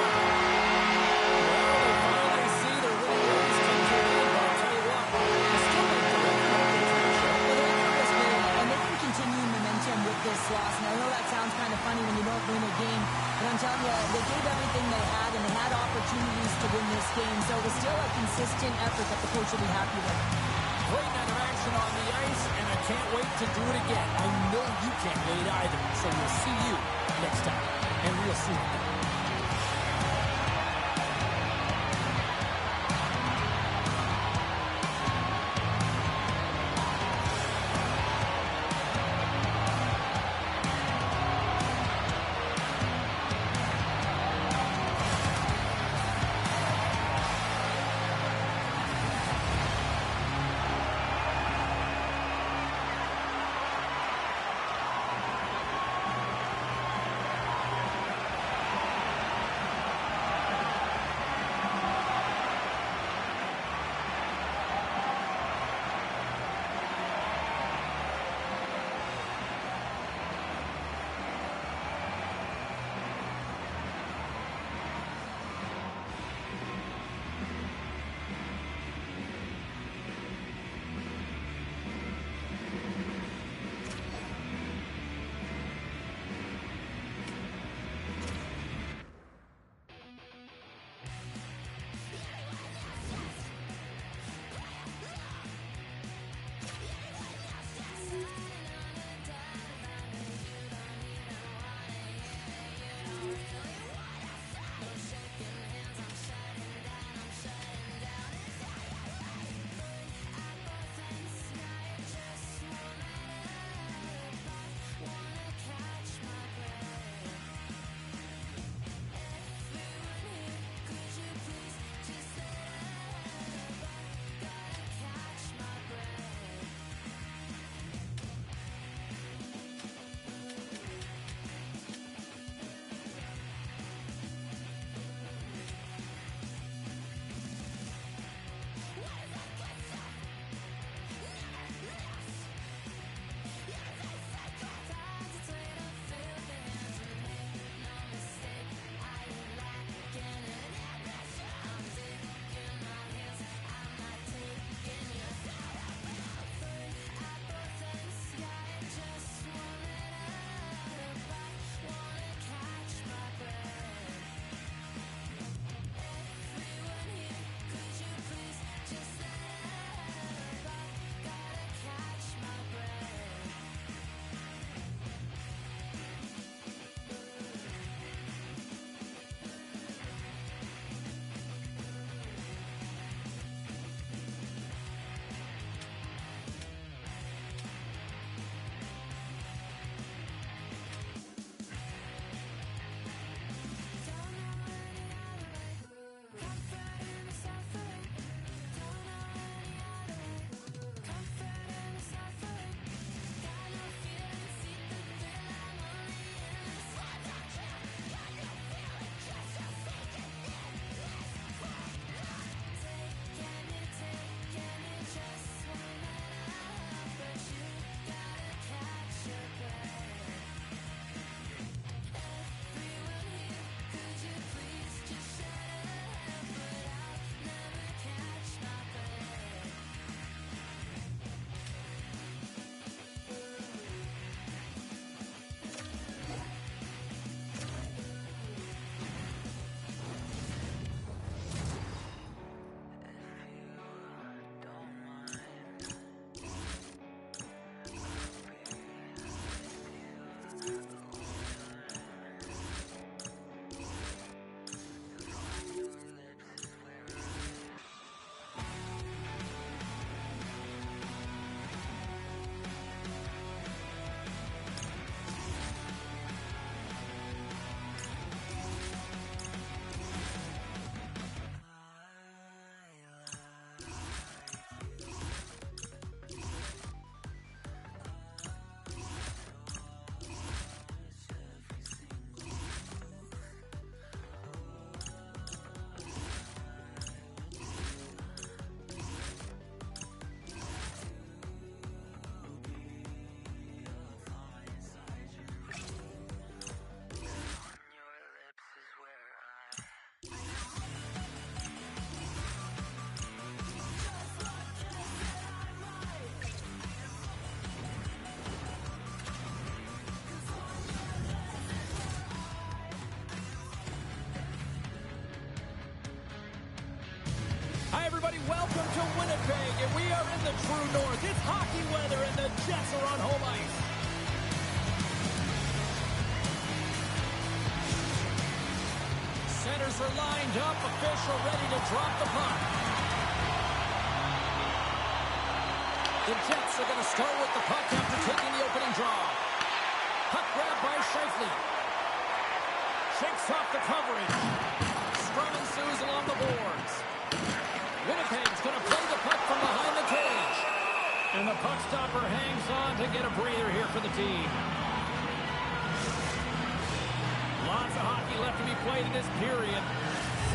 Well, they finally see their winning ways come to an end, but I'll tell you what, I still like the record out there tonight, Cheryl. Well, the record was good, and they can continue momentum with this loss. And I know that sounds kind of funny when you don't win a game, but I'm telling you, they gave everything they had, and they had opportunities to win this game. So it was still a consistent effort that the coach will be happy with. Great night of action on the ice, and I can't wait to do it again. I know you can't wait either. So we'll see you next time, and real soon. to Winnipeg, and we are in the true north. It's hockey weather, and the Jets are on home ice. Centers are lined up, official ready to drop the puck. The Jets are going to start with the puck after taking the opening draw. Puck grab by Scheifele. Shakes off the coverage. Scrum ensues along the boards. Winnipeg's going to play the puck from behind the cage. And the puck stopper hangs on to get a breather here for the team. Lots of hockey left to be played in this period.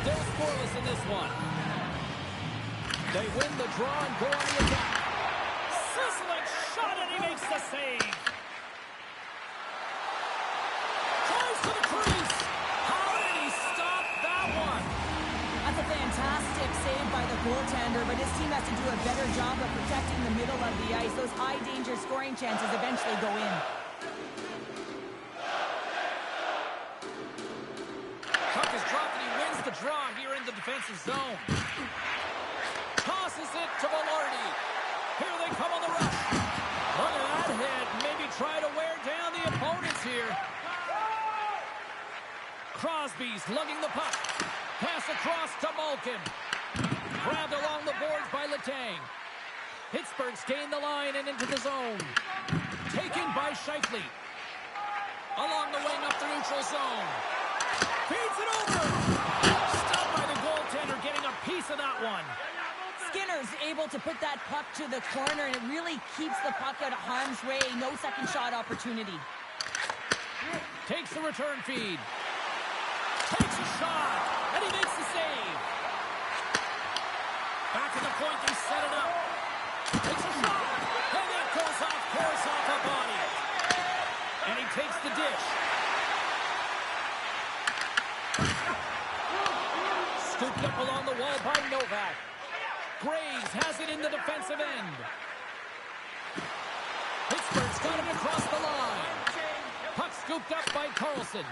Still scoreless in this one. They win the draw and go on the attack. Sizzling shot, and he makes the save. Tries to the crease. How did he stop that one? That's a fantastic save by the goaltender, but his team has to do a better job of protecting the middle of the ice. Those high-danger scoring chances eventually go in. Puck is dropped, and he wins the draw here in the defensive zone. Tosses it to Velarde. Here they come on the rush. Look at that hit. Maybe try to wear down the opponents here. Crosby's lugging the puck. Pass across to Malkin. Grabbed along the boards by Letang. Pittsburgh's gained the line and into the zone. Taken by Scheifele. Along the wing up the neutral zone. Feeds it over. Stopped by the goaltender, getting a piece of that one. Skinner's able to put that puck to the corner, and it really keeps the puck out of harm's way. No second shot opportunity. Takes the return feed. Takes a shot, and he makes the save. Back to the point, they set it up. Takes a shot, and that goes off course off the body. And he takes the dish. Scooped up along the wall by Novak. Graves has it in the defensive end. Pittsburgh's got it across the line. Puck scooped up by Carlson.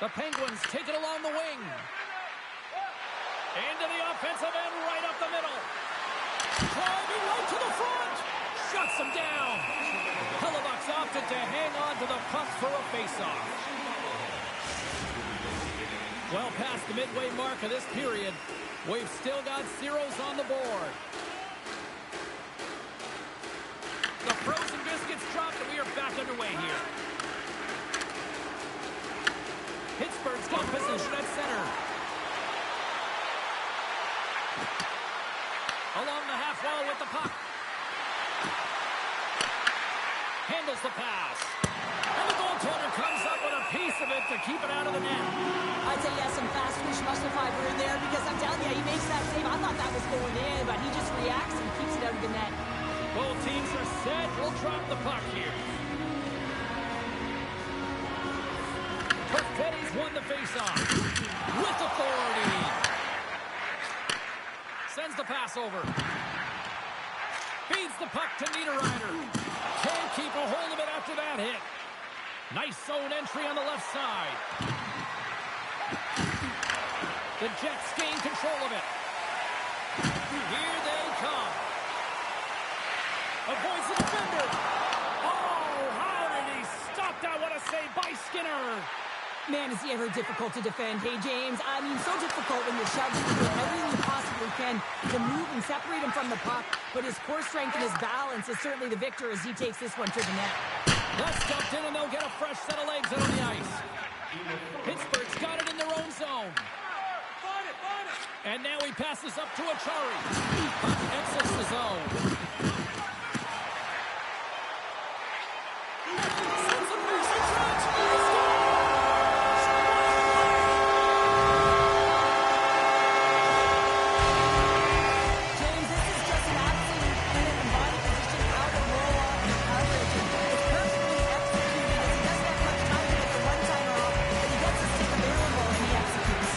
The Penguins take it along the wing. Into the offensive end, right up the middle. Driving right to the front. Shuts him down. Hellebuyck's opted to hang on to the puck for a faceoff. Well past the midway mark of this period, we've still got zeros on the board. The frozen biscuits dropped, and we are back underway here. Pittsburgh's got position at center. Along the half wall with the puck. Handles the pass. And the goaltender comes up with a piece of it to keep it out of the net. I'd say yes, some fast twitch muscle fiber in there, because I'm telling you, he makes that save. I thought that was going in, but he just reacts and keeps it out of the net. Both teams are set. We'll drop the puck here. Perfetti's won the faceoff with authority. Sends the pass over. Feeds the puck to Niederreiter. Can't keep a hold of it after that hit. Nice zone entry on the left side. The Jets gain control of it. Here they come. Avoids the defender. Oh, how did he stop that? What a save by Skinner. Man, is he ever difficult to defend. Hey, James, I mean, so difficult when you're shoving him, doing everything you possibly can to move and separate him from the puck. But his core strength and his balance is certainly the victor as he takes this one to the net. That's dumped in, and they'll get a fresh set of legs out on the ice. Pittsburgh's got it in their own zone. And now he passes up to Achari. Puck exits the zone. Sends a piece of trash. James, this is just an absolute minute and body position out of roll off the coverage. And it's perfectly executed as he doesn't have much time to get the one-timer off, but he gets his stick available and he executes.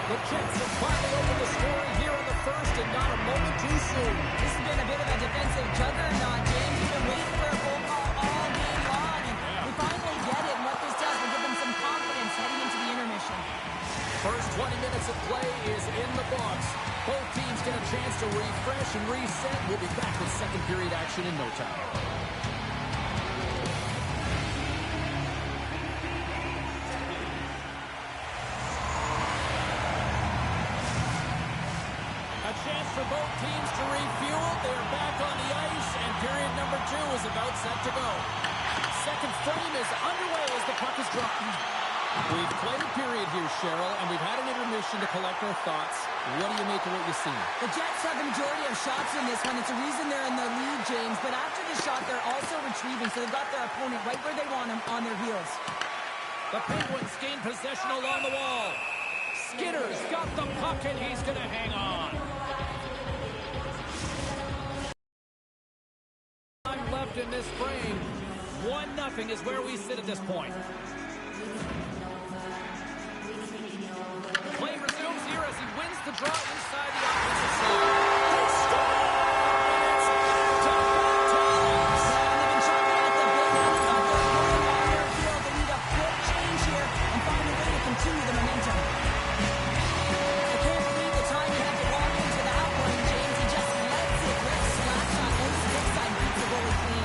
The Jets have finally opened the scoring here in the first and not a moment too soon. This has been a bit of a defensive juggernaut, James. We've been waiting for a full call all game long, and we finally get it. And what this does will give them some confidence heading into the intermission. First 20 minutes of play is in the books. Both teams get a chance to refresh and reset. We'll be back with second period action in no time. A chance for both teams to refuel. They're back on the ice, and period number 2 is about set to go. Second frame is underway as the puck is dropped. We've played a period here, Cheryl, and we've had an intermission to collect our thoughts. What do you make of what you see? The Jets have the majority of shots in this one. It's a reason they're in the lead, James. But after the shot, they're also retrieving, so they've got their opponent right where they want him, on their heels. The Penguins gain possession along the wall. Skinner's got the puck, and he's going to hang on. Time left in this frame. 1-0 is where we sit at this point. Play resumes here as he wins the draw inside the offensive zone. They score! It's back-to-back ties! And they've been chopping at the bit. Now they've got their opponent on their field. They need a quick change here and find a way to continue the momentum. I can't believe the time he had to walk into that one, James. He just lets it rip. Slap shot on the stick side, beats the goalie clean.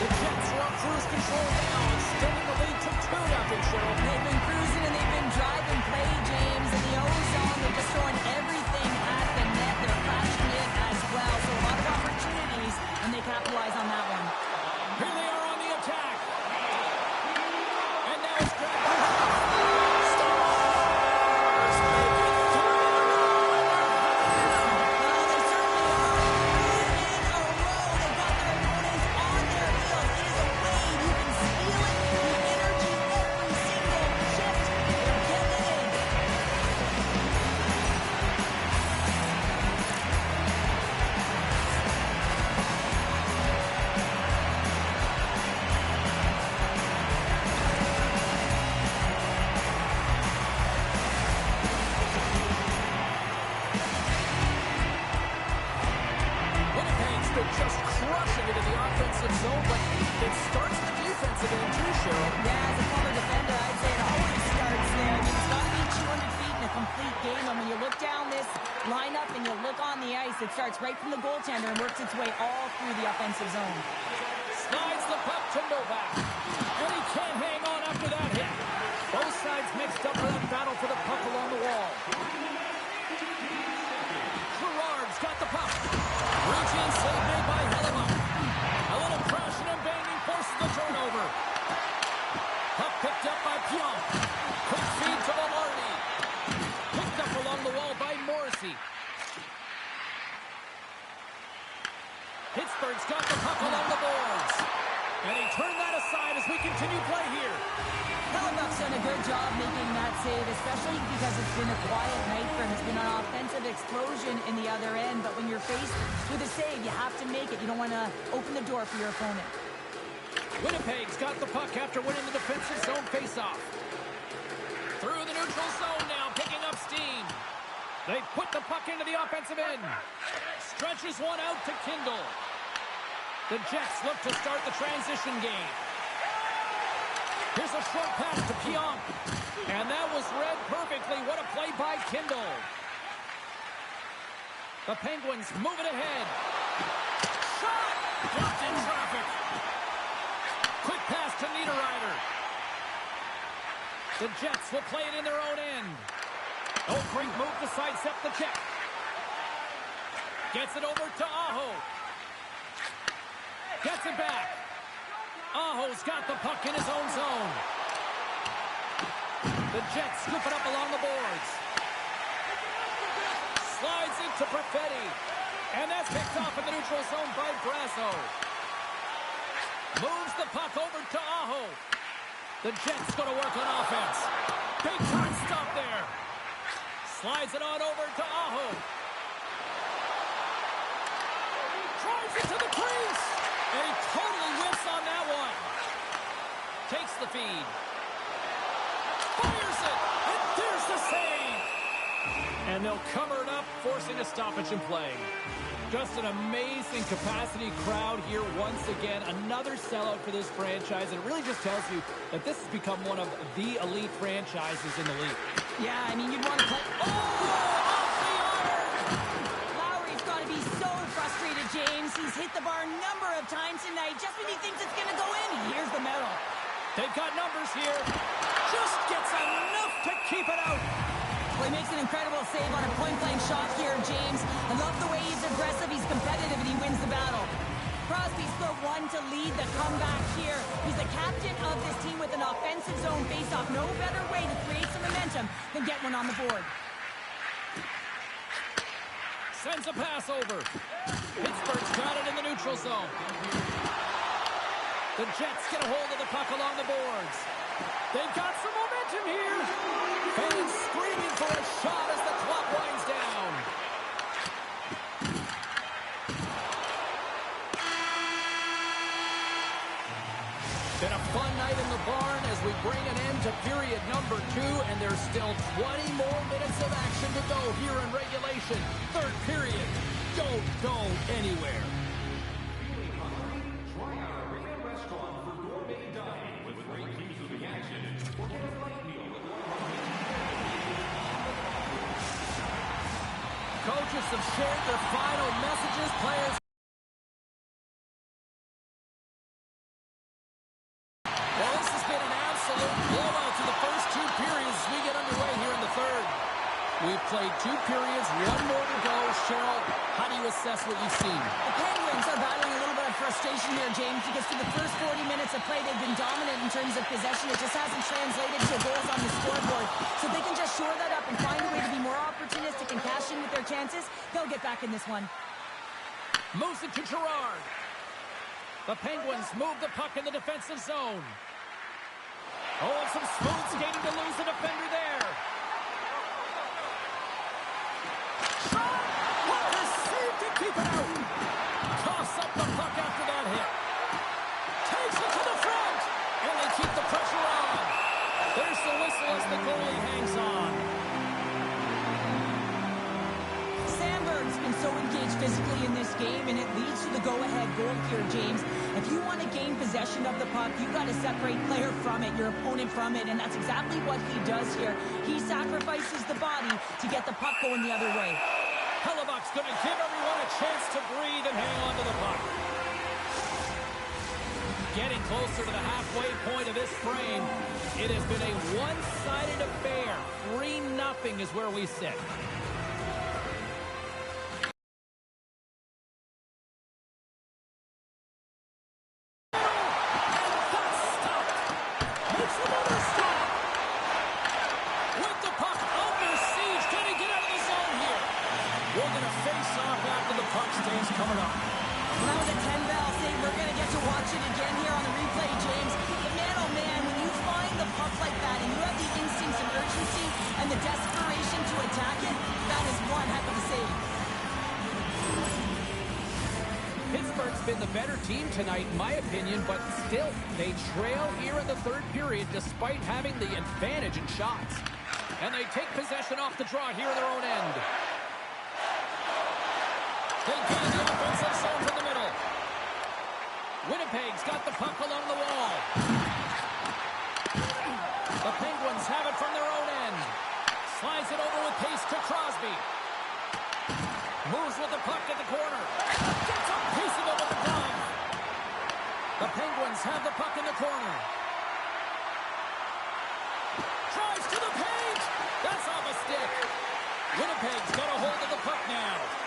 The Jets are on cruise control now, extending the lead to 2-0, Cheryl. They've been cruising and they've been driving play, James. In the O-zone, they're just throwing everything at the net. They're crashing it as well. So a lot of opportunities, and they capitalize on that one. Here they are on the attack. And now it's grabbed. Stars make it 3 in a row. Well, they certainly are 3 in a row. They've got their opponents on their heels. It is a wave. You can feel it. The energy every single shift. They're getting it in. Winnipeg's been just crushing it in the offensive zone, but it starts the defensive end too, Cheryl. Yeah, as a former defender, I'd say it always starts there. I mean, it's got to be 200 feet in a complete game. And when you look down this lineup and you look on the ice, it starts right from the goaltender and works its way all through the offensive zone. Slides the puck to Novak. And he can't hang on after that hit. Both sides mixed up for that battle for the puck along the wall. Gerard's got the puck. Reaching, save made by Hellebuck. A little crashing and banging forces the turnover. Puck picked up by Pionk. Quick feed to Velarde. Picked up along the wall by Morrissey. Pittsburgh's got the puck along the boards. And he turned that aside as we continue play here. Hellebuck's done a good job making that save, especially because it's been a quiet night for him. It's been an offensive explosion in the other end, but when you're faced with a save, you have to make it. You don't want to open the door for your opponent. Winnipeg's got the puck after winning the defensive zone faceoff. Through the neutral zone now, picking up steam. They put the puck into the offensive end. Stretches one out to Kindle. The Jets look to start the transition game. Here's a short pass to Pionk. And that was read perfectly. What a play by Kindle. The Penguins move it ahead. Shot! Blocked in traffic. Quick pass to Niederreiter. The Jets will play it in their own end. Oh, great move to sidestep the check. Gets it over to Aho. Gets it back. Aho's got the puck in his own zone. The Jets scoop it up along the boards. Slides into Perfetti. And that's picked off in the neutral zone by Brasso. Moves the puck over to Aho. The Jets going to work on offense. Big time stop there. Slides it on over to Aho. the feed. Fires it. And there's the save. And they'll cover it up, forcing a stoppage in play. Just an amazing capacity crowd here once again. Another sellout for this franchise. And it really just tells you that this has become one of the elite franchises in the league. Yeah, I mean, you'd want to play... Oh! Off the iron! Lowry's got to be so frustrated, James. He's hit the bar a number of times tonight. Just when he thinks it's going to go in, here's the medal. They've got numbers here. Just gets enough to keep it out. Well, he makes an incredible save on a point-blank shot here, James. I love the way he's aggressive, he's competitive, and he wins the battle. Crosby's the one to lead the comeback here. He's the captain of this team with an offensive zone face-off. No better way to create some momentum than get one on the board. Sends a pass over. Pittsburgh's got it in the neutral zone. The Jets get a hold of the puck along the boards. They've got some momentum here. Fans screaming for a shot as the clock winds down. Been a fun night in the barn as we bring an end to period number 2, and there's still 20 more minutes of action to go here in regulation. Third period. Don't go anywhere. Try our arena restaurant for gourmet dining with great views of the action. Or get a light meal with Coaches have shared their final messages. Players. Well, this has been an absolute blowout to the first 2 periods as we get underway here in the third. We've played 2 periods, 1 more to go. Cheryl, how do you assess what you've seen? The Penguins are battling a little bit of frustration here, James, because for the first 40 minutes of play, they've been dominant in terms of possession. It just hasn't translated to goals on the scoreboard. So if they can just shore that up and find a way to be more opportunistic and cash in with their chances, they'll get back in this one. Moves it to Gerard. The Penguins move the puck in the defensive zone. Oh, and some smooth skating to lose the defender there. Shot! Walker saved to keep it out. Toss up the puck after that hit. Takes it to the front. And they keep the pressure on. There's the whistle as the goalie hangs on. Sandberg's been so engaged physically in this game, and it leads to the go-ahead goal here, James. If you want to gain possession of the puck, you've got to separate player from it, your opponent from it, and that's exactly what he does here. He sacrifices the body to get the puck going the other way. Hellebuck's going to give everyone a chance to breathe and hang on to the puck. Getting closer to the halfway point of this frame. It has been a one-sided affair. 3-0 is where we sit. Coming up. Well, that was a 10-ball save. We're going to get to watch it again here on the replay, James. But man, oh man, when you find the puck like that and you have the instincts and urgency and the desperation to attack it, that is one heck of a save. Pittsburgh's been the better team tonight, in my opinion, but still, they trail here in the third period despite having the advantage in shots. And they take possession off the draw here in their own end. They gain the offensive zone from the middle. Winnipeg's got the puck along the wall. The Penguins have it from their own end. Slides it over with pace to Crosby. Moves with the puck at the corner. Gets a piece of it with the glove. The Penguins have the puck in the corner. Drives to the paint. That's off a stick. Winnipeg's got a hold of the puck now.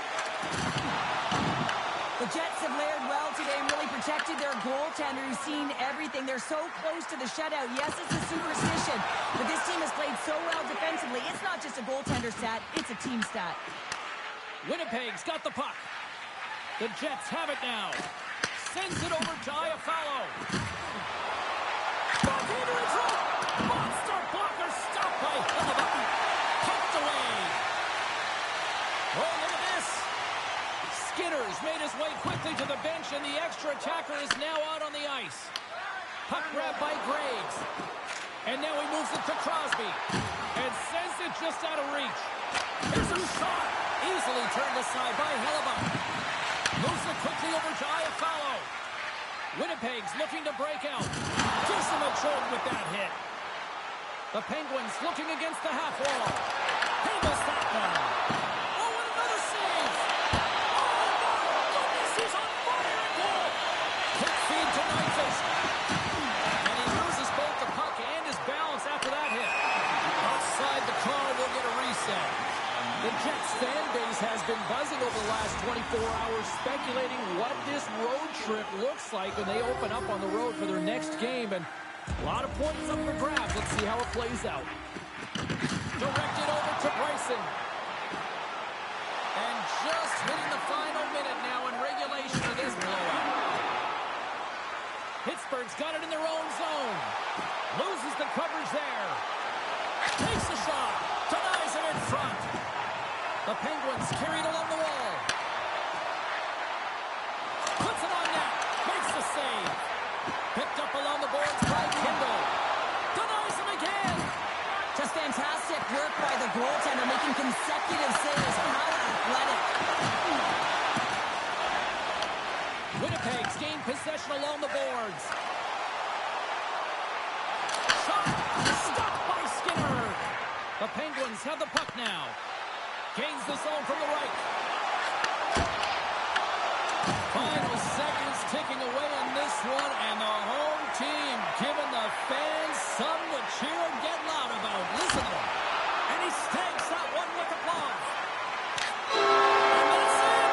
The Jets have layered well today and really protected their goaltender who's seen everything. They're so close to the shutout. Yes, it's a superstition, but this team has played so well defensively. It's not just a goaltender stat, it's a team stat. Winnipeg's got the puck. The Jets have it now. Sends it over to Iafallo. Backhand in front. Monster blocker stopped by Hellebuck. Pumped away. Oh, look at this. Skinner's made his way quickly to the bench, and the extra attacker is now out on the ice. Puck grab by Graves. And now he moves it to Crosby. And sends it just out of reach. Here's a shot. Easily turned aside by Hellebuyck. Moves it quickly over to Iafallo. Winnipeg's looking to break out. Gives him a choke with that hit. The Penguins looking against the half wall. Handles that one. Oh, and another save. Oh, my goodness, he's on fire at goal. Quick feed to Knightis. And he loses both the puck and his balance after that hit. Outside the car will get a reset. The Jets fan base has been buzzing over the last 24 hours, speculating what this road trip looks like when they open up on the road for their next game. And a lot of points up for grabs. Let's see how it plays out. Directed over to Bryson. And just hitting the final minute now in regulation of this blowout. Pittsburgh's got it in their own zone. Loses the coverage there. Takes the shot. Denies it in front. The Penguins carried along the wall. Puts it on net. Makes the save. Picked up along the boards by Kindle. Denies him again. Just fantastic work by the goaltender, making consecutive saves. How athletic. Winnipeg's gained possession along the boards. Shot. Stopped by Skinner. The Penguins have the puck now. Gains the zone from the right. Final seconds ticking away in this one, and the home team giving the fans something to cheer and get loud about. Listen to him. And he stakes that one with applause. And that's it.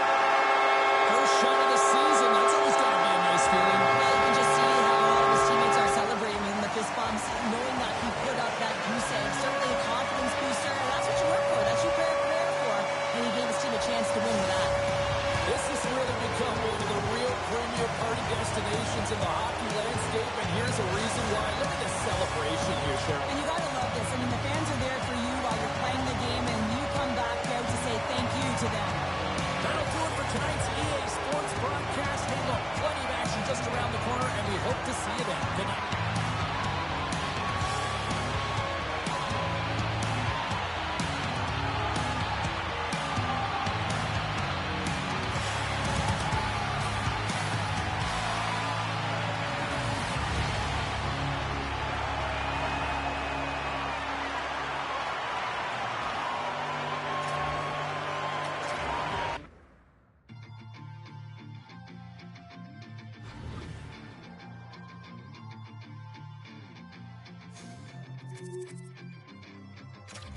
First shot of the season. That's always going to be a nice feeling. Yeah, you can just see how all of his teammates are celebrating him with fist bumps, knowing that he put up that goose egg. Certainly a confidence booster, and that's what you work for. That's what you prepare for. And he gave his team a chance to win with that. This has really become one of the real premier party destinations in the hockey landscape, and here's a reason why. Look at this celebration here, Cheryl. And you gotta love this. I mean, the fans are there for you while you're playing the game, and you come back out to say thank you to them. That'll do it for tonight's EA Sports broadcast. Hey, look, plenty of action just around the corner, and we hope to see you then. Good night.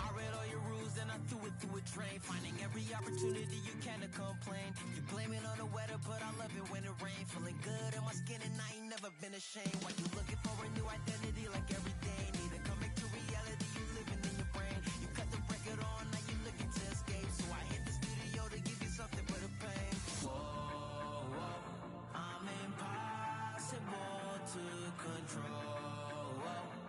I read all your rules and I threw it through a drain. Finding every opportunity you can to complain. You blame it on the weather, but I love it when it rains. Feeling good in my skin and I ain't never been ashamed. Why you looking for a new identity like every day? Need to come back to reality, you living in your brain. You cut the record on, now you looking to escape. So I hit the studio to give you something but a pain. Whoa, whoa, I'm impossible to control. Whoa.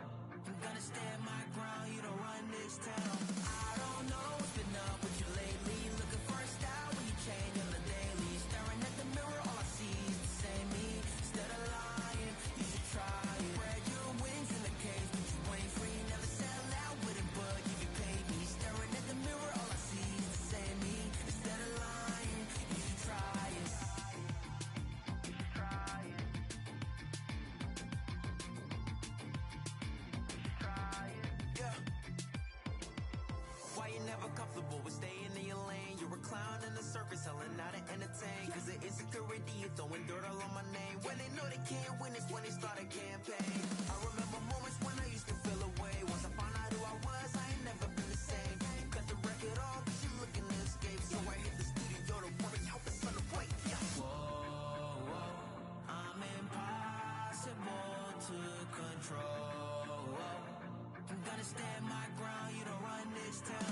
I'm gonna stand my ground, you don't run this town. I don't know what's been up with you lately. Looking for a style when you change on the daily. Staring at the mirror, all I see is the same me. Instead of lying, you should try it. Spread your wings in the cage, but you ain't free. Never sell out with it, but if you pay me. Staring at the mirror, all I see is the same me. Instead of lying, you should try it. Why you never comfortable with staying in your lane? You're a clown in the circus, selling out to entertain. Cause the insecurity, you throwing dirt all on my name. When they know they can't win, it's when they start a campaign. I remember moments when I used to feel away. Once I found out who I was, I ain't never been the same. You cut the record off, cause you looking to escape. So I hit the studio to work out the sun to wait. Yeah. Whoa, whoa, I'm impossible to control. Whoa. I'm gonna stand my ground, you don't run this town.